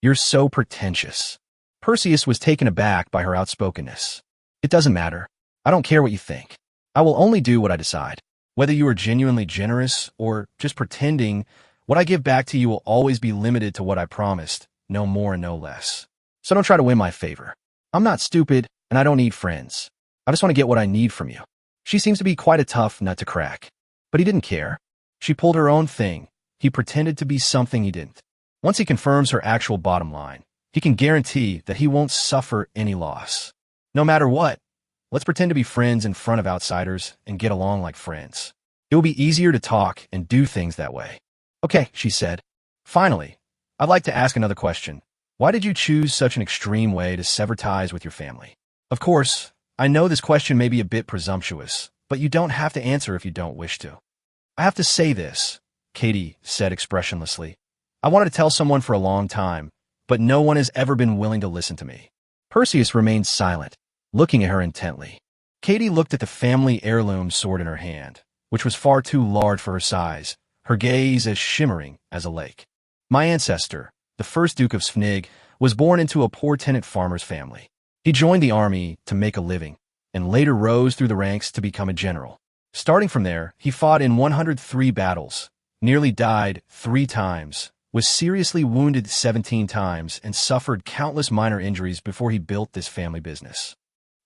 You're so pretentious. Perseus was taken aback by her outspokenness. It doesn't matter. I don't care what you think. I will only do what I decide. Whether you are genuinely generous or just pretending, what I give back to you will always be limited to what I promised, no more and no less. So don't try to win my favor. I'm not stupid, and I don't need friends. I just want to get what I need from you. She seems to be quite a tough nut to crack. But he didn't care. She pulled her own thing. He pretended to be something he didn't. Once he confirms her actual bottom line, he can guarantee that he won't suffer any loss. No matter what, let's pretend to be friends in front of outsiders and get along like friends. It will be easier to talk and do things that way. Okay, she said. Finally, I'd like to ask another question. Why did you choose such an extreme way to sever ties with your family? Of course, I know this question may be a bit presumptuous, but you don't have to answer if you don't wish to. I have to say this, Katie said expressionlessly. I wanted to tell someone for a long time, but no one has ever been willing to listen to me. Perseus remained silent, looking at her intently. Katie looked at the family heirloom sword in her hand, which was far too large for her size, her gaze as shimmering as a lake. My ancestor, the first Duke of Sphnig, was born into a poor tenant farmer's family. He joined the army to make a living, and later rose through the ranks to become a general. Starting from there, he fought in 103 battles, nearly died 3 times, was seriously wounded 17 times, and suffered countless minor injuries before he built this family business.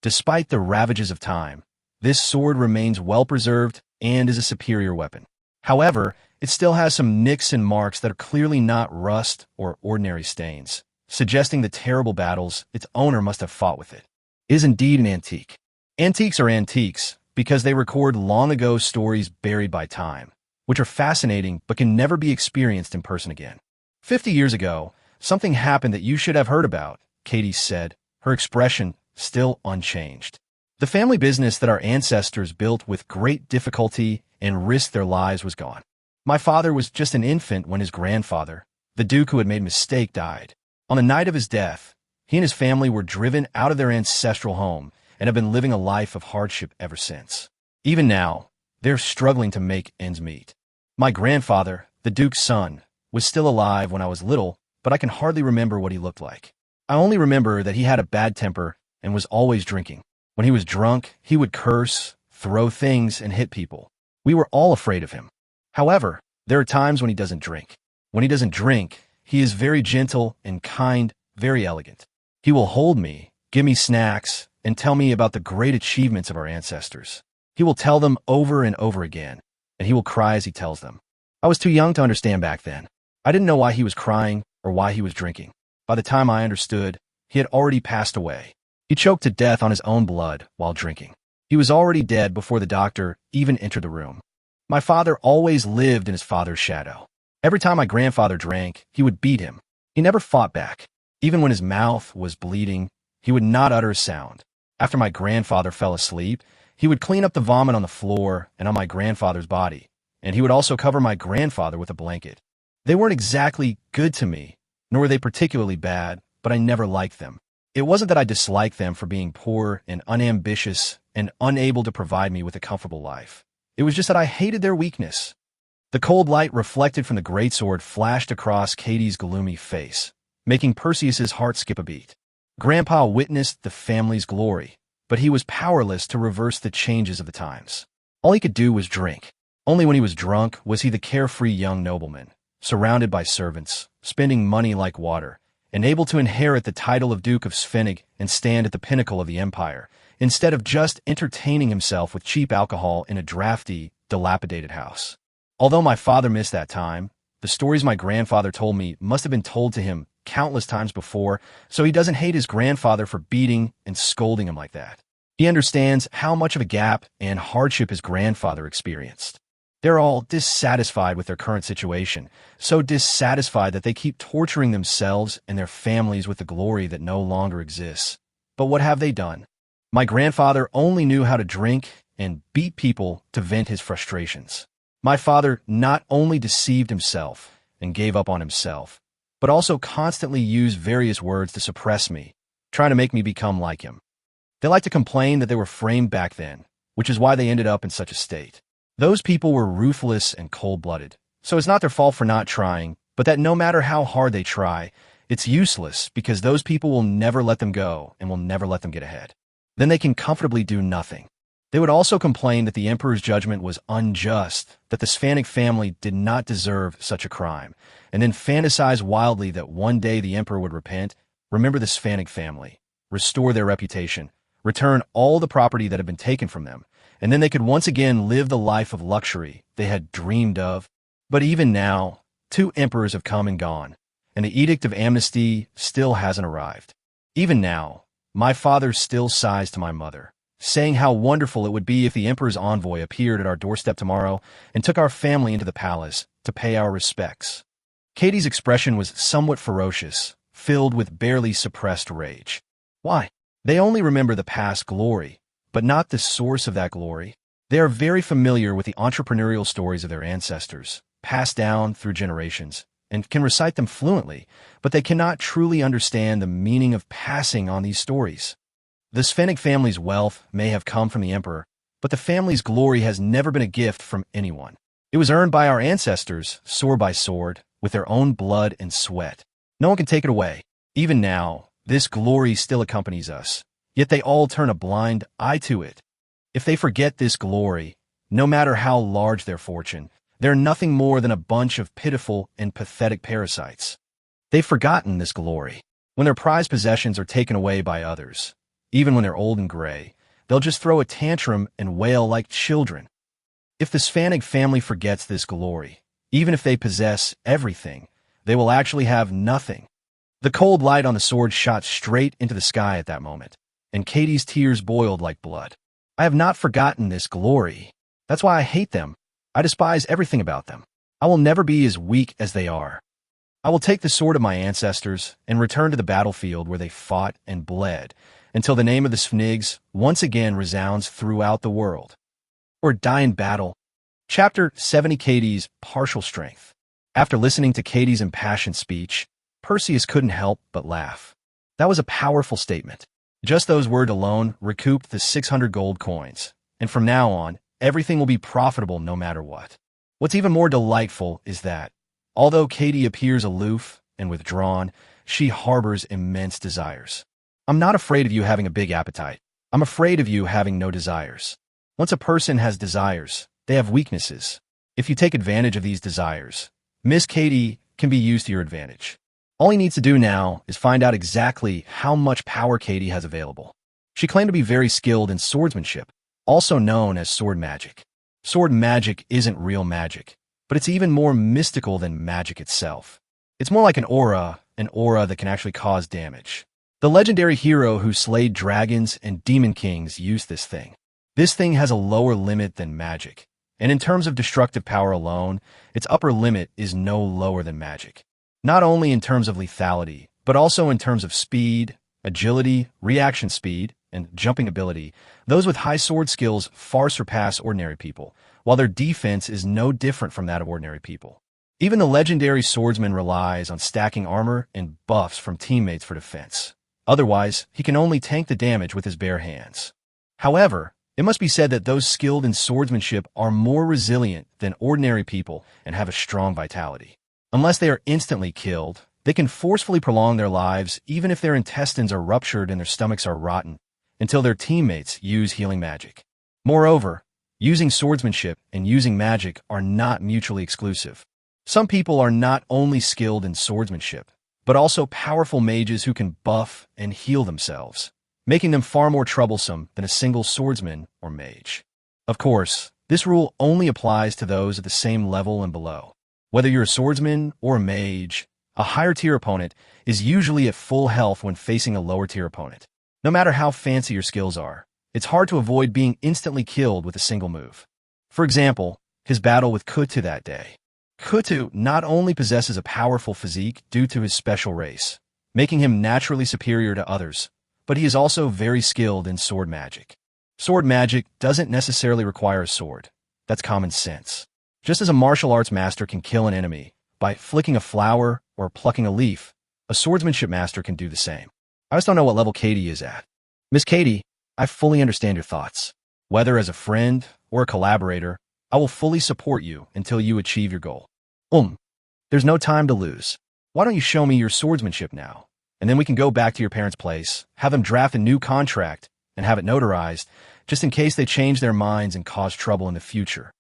Despite the ravages of time, this sword remains well-preserved and is a superior weapon. However, it still has some nicks and marks that are clearly not rust or ordinary stains, suggesting the terrible battles its owner must have fought with it. It is indeed an antique. Antiques are antiques because they record long-ago stories buried by time, which are fascinating but can never be experienced in person again. 50 years ago, something happened that you should have heard about, Katie said, her expression still unchanged. The family business that our ancestors built with great difficulty and risked their lives was gone. My father was just an infant when his grandfather, the Duke who had made a mistake, died. On the night of his death, he and his family were driven out of their ancestral home and have been living a life of hardship ever since. Even now, they're struggling to make ends meet. My grandfather, the Duke's son, was still alive when I was little, but I can hardly remember what he looked like. I only remember that he had a bad temper and was always drinking. When he was drunk, he would curse, throw things, and hit people. We were all afraid of him. However, there are times when he doesn't drink. When he doesn't drink, he is very gentle and kind, very elegant. He will hold me, give me snacks, and tell me about the great achievements of our ancestors. He will tell them over and over again, and he will cry as he tells them. I was too young to understand back then. I didn't know why he was crying or why he was drinking. By the time I understood, he had already passed away. He choked to death on his own blood while drinking. He was already dead before the doctor even entered the room. My father always lived in his father's shadow. Every time my grandfather drank, he would beat him. He never fought back. Even when his mouth was bleeding, he would not utter a sound. After my grandfather fell asleep, he would clean up the vomit on the floor and on my grandfather's body, and he would also cover my grandfather with a blanket. They weren't exactly good to me, nor were they particularly bad, but I never liked them. It wasn't that I disliked them for being poor and unambitious and unable to provide me with a comfortable life. It was just that I hated their weakness. The cold light reflected from the greatsword flashed across Katie's gloomy face, making Perseus's heart skip a beat. Grandpa witnessed the family's glory, but he was powerless to reverse the changes of the times. All he could do was drink. Only when he was drunk was he the carefree young nobleman, surrounded by servants, spending money like water, and able to inherit the title of Duke of Sphnig and stand at the pinnacle of the empire, instead of just entertaining himself with cheap alcohol in a drafty, dilapidated house. Although my father missed that time, the stories my grandfather told me must have been told to him countless times before, so he doesn't hate his grandfather for beating and scolding him like that. He understands how much of a gap and hardship his grandfather experienced. They're all dissatisfied with their current situation, so dissatisfied that they keep torturing themselves and their families with the glory that no longer exists. But what have they done? My grandfather only knew how to drink and beat people to vent his frustrations. My father not only deceived himself and gave up on himself, but also constantly used various words to suppress me, trying to make me become like him. They like to complain that they were framed back then, which is why they ended up in such a state. Those people were ruthless and cold-blooded, so it's not their fault for not trying, but that no matter how hard they try, It's useless because those people will never let them go and will never let them get ahead. Then they can comfortably do nothing. They would also complain that the emperor's judgment was unjust, that the Svannic family did not deserve such a crime, and then fantasize wildly that one day the emperor would repent, remember the Svannic family, restore their reputation, return all the property that had been taken from them, and then they could once again live the life of luxury they had dreamed of. But even now, 2 emperors have come and gone, and the edict of amnesty still hasn't arrived. Even now, my father still sighs to my mother, saying how wonderful it would be if the emperor's envoy appeared at our doorstep tomorrow and took our family into the palace to pay our respects. Katie's expression was somewhat ferocious, filled with barely suppressed rage. Why? They only remember the past glory, but not the source of that glory. They are very familiar with the entrepreneurial stories of their ancestors, passed down through generations, and can recite them fluently, but they cannot truly understand the meaning of passing on these stories. The Svannic family's wealth may have come from the emperor, but the family's glory has never been a gift from anyone. It was earned by our ancestors, sword by sword, with their own blood and sweat. No one can take it away. Even now, this glory still accompanies us, yet they all turn a blind eye to it. If they forget this glory, no matter how large their fortune, they're nothing more than a bunch of pitiful and pathetic parasites. They've forgotten this glory. When their prized possessions are taken away by others, even when they're old and gray, they'll just throw a tantrum and wail like children. If the Svannic family forgets this glory, even if they possess everything, they will actually have nothing. The cold light on the sword shot straight into the sky at that moment, and Katie's tears boiled like blood. I have not forgotten this glory. That's why I hate them. I despise everything about them. I will never be as weak as they are. I will take the sword of my ancestors and return to the battlefield where they fought and bled, until the name of the Svannigs once again resounds throughout the world. Or die in battle. Chapter 70. Katie's partial strength. After listening to Katie's impassioned speech, Perseus couldn't help but laugh. That was a powerful statement. Just those words alone recouped the 600 gold coins, and from now on, everything will be profitable no matter what. What's even more delightful is that, although Katie appears aloof and withdrawn, she harbors immense desires. I'm not afraid of you having a big appetite. I'm afraid of you having no desires. Once a person has desires, they have weaknesses. If you take advantage of these desires, Miss Katie can be used to your advantage. All he needs to do now is find out exactly how much power Katie has available. She claimed to be very skilled in swordsmanship, also known as sword magic. Sword magic isn't real magic, but it's even more mystical than magic itself. It's more like an aura that can actually cause damage. The legendary hero who slayed dragons and demon kings used this thing. This thing has a lower limit than magic, and in terms of destructive power alone, its upper limit is no lower than magic. Not only in terms of lethality, but also in terms of speed, agility, reaction speed, and jumping ability. Those with high sword skills far surpass ordinary people, while their defense is no different from that of ordinary people. Even the legendary swordsman relies on stacking armor and buffs from teammates for defense. Otherwise, he can only tank the damage with his bare hands. However, it must be said that those skilled in swordsmanship are more resilient than ordinary people and have a strong vitality. Unless they are instantly killed, they can forcefully prolong their lives even if their intestines are ruptured and their stomachs are rotten, until their teammates use healing magic. Moreover, using swordsmanship and using magic are not mutually exclusive. Some people are not only skilled in swordsmanship, but also powerful mages who can buff and heal themselves, making them far more troublesome than a single swordsman or mage. Of course, this rule only applies to those at the same level and below. Whether you're a swordsman or a mage, a higher tier opponent is usually at full health when facing a lower tier opponent. No matter how fancy your skills are, it's hard to avoid being instantly killed with a single move. For example, his battle with Kutu that day. Kutu not only possesses a powerful physique due to his special race, making him naturally superior to others, but he is also very skilled in sword magic. Sword magic doesn't necessarily require a sword. That's common sense. Just as a martial arts master can kill an enemy by flicking a flower or plucking a leaf, a swordsmanship master can do the same. I just don't know what level Katie is at. Miss Katie, I fully understand your thoughts. Whether as a friend or a collaborator, I will fully support you until you achieve your goal. There's no time to lose. Why don't you show me your swordsmanship now? And then we can go back to your parents' place, have them draft a new contract, and have it notarized, just in case they change their minds and cause trouble in the future.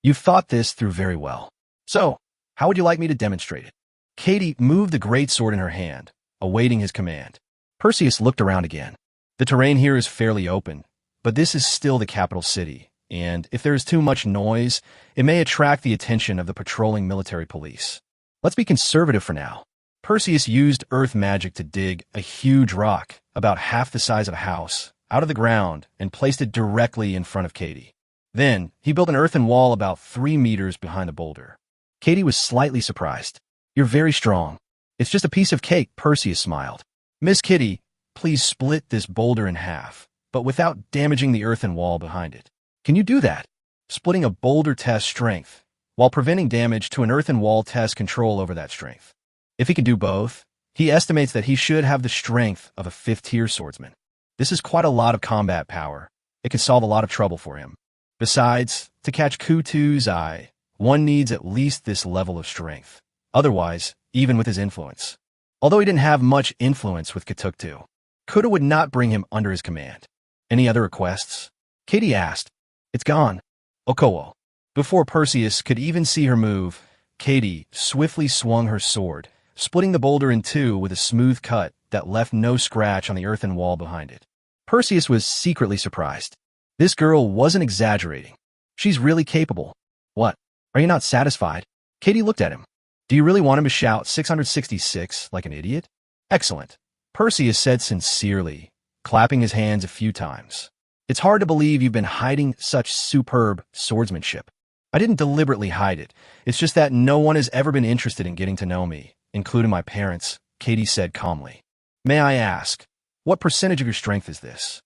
You've thought this through very well. So, how would you like me to demonstrate it? Katie moved the greatsword in her hand, awaiting his command. Perseus looked around again. The terrain here is fairly open, but this is still the capital city, and if there is too much noise, it may attract the attention of the patrolling military police. Let's be conservative for now. Perseus used earth magic to dig a huge rock, about half the size of a house, out of the ground and placed it directly in front of Katie. Then, he built an earthen wall about 3 meters behind the boulder. Katie was slightly surprised. You're very strong. It's just a piece of cake, Perseus smiled. Miss Kitty, please split this boulder in half, but without damaging the earthen wall behind it. Can you do that? Splitting a boulder tests strength, while preventing damage to an earthen wall tests control over that strength. If he can do both, he estimates that he should have the strength of a 5th-tier swordsman. This is quite a lot of combat power. It could solve a lot of trouble for him. Besides, to catch Kutu's eye, one needs at least this level of strength. Otherwise, even with his influence. Although he didn't have much influence with Kutuktu, Kutu would not bring him under his command. Any other requests? Katie asked. It's gone. Okowo. Before Perseus could even see her move, Katie swiftly swung her sword, splitting the boulder in two with a smooth cut that left no scratch on the earthen wall behind it. Perseus was secretly surprised. This girl wasn't exaggerating. She's really capable. What? Are you not satisfied? Katie looked at him. Do you really want him to shout 666 like an idiot? Excellent, Perseus said sincerely, clapping his hands a few times. It's hard to believe you've been hiding such superb swordsmanship. I didn't deliberately hide it. It's just that no one has ever been interested in getting to know me, including my parents, Katie said calmly. May I ask, what percentage of your strength is this?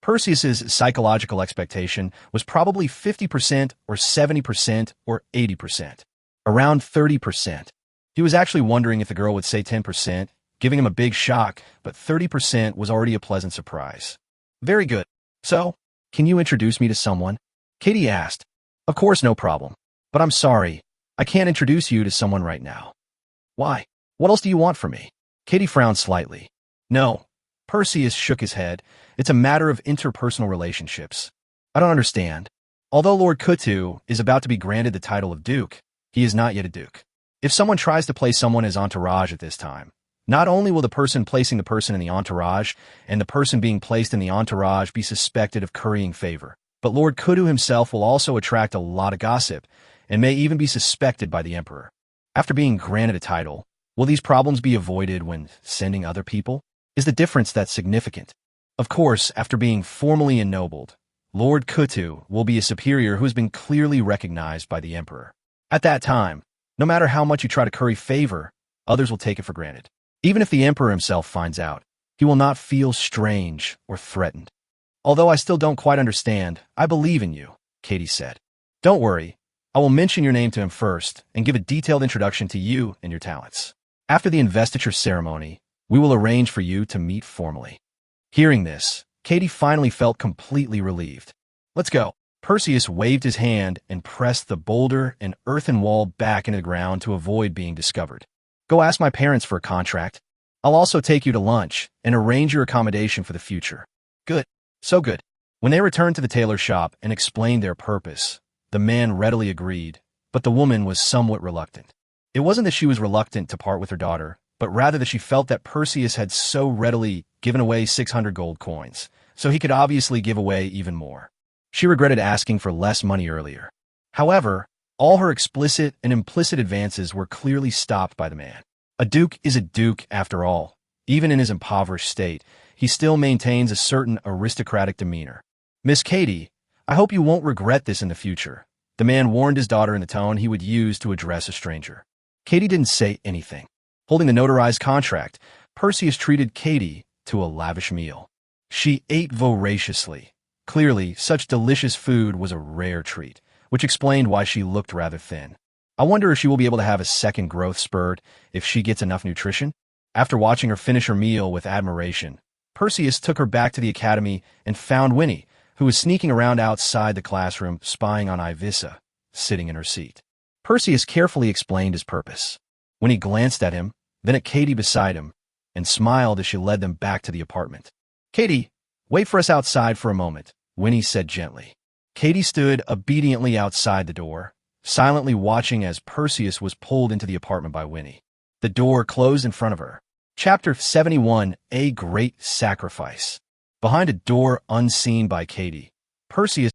Perseus's psychological expectation was probably 50% or 70% or 80%. Around 30%. He was actually wondering if the girl would say 10%, giving him a big shock, but 30% was already a pleasant surprise. Very good. So, can you introduce me to someone? Katie asked. Of course, no problem. But I'm sorry, I can't introduce you to someone right now. Why? What else do you want from me? Katie frowned slightly. No. Perseus shook his head. It's a matter of interpersonal relationships. I don't understand. Although Lord Kutu is about to be granted the title of Duke, he is not yet a Duke. If someone tries to place someone as entourage at this time, not only will the person placing the person in the entourage and the person being placed in the entourage be suspected of currying favor, but Lord Kutu himself will also attract a lot of gossip and may even be suspected by the Emperor. After being granted a title, will these problems be avoided when sending other people? Is the difference that significant? Of course, after being formally ennobled, Lord Kutu will be a superior who has been clearly recognized by the Emperor. At that time, no matter how much you try to curry favor, others will take it for granted. Even if the Emperor himself finds out, he will not feel strange or threatened. Although I still don't quite understand, I believe in you, Katie said. Don't worry, I will mention your name to him first and give a detailed introduction to you and your talents. After the investiture ceremony, we will arrange for you to meet formally. Hearing this, Katie finally felt completely relieved. Let's go. Perseus waved his hand and pressed the boulder and earthen wall back into the ground to avoid being discovered. Go ask my parents for a contract. I'll also take you to lunch and arrange your accommodation for the future. Good. So good. When they returned to the tailor shop and explained their purpose, the man readily agreed, but the woman was somewhat reluctant. It wasn't that she was reluctant to part with her daughter, but rather that she felt that Perseus had so readily given away 600 gold coins, so he could obviously give away even more. She regretted asking for less money earlier. However, all her explicit and implicit advances were clearly stopped by the man. A duke is a duke after all. Even in his impoverished state, he still maintains a certain aristocratic demeanor. Miss Katie, I hope you won't regret this in the future. The man warned his daughter in the tone he would use to address a stranger. Katie didn't say anything. Holding the notarized contract, Perseus treated Katie to a lavish meal. She ate voraciously. Clearly, such delicious food was a rare treat, which explained why she looked rather thin. I wonder if she will be able to have a second growth spurt if she gets enough nutrition? After watching her finish her meal with admiration, Perseus took her back to the academy and found Winnie, who was sneaking around outside the classroom spying on Ivissa, sitting in her seat. Perseus carefully explained his purpose. When he glanced at him, then at Katie beside him, and smiled as she led them back to the apartment. "Katie, wait for us outside for a moment," Winnie said gently. Katie stood obediently outside the door, silently watching as Perseus was pulled into the apartment by Winnie. The door closed in front of her. Chapter 71, A Great Sacrifice. Behind a door unseen by Katie, Perseus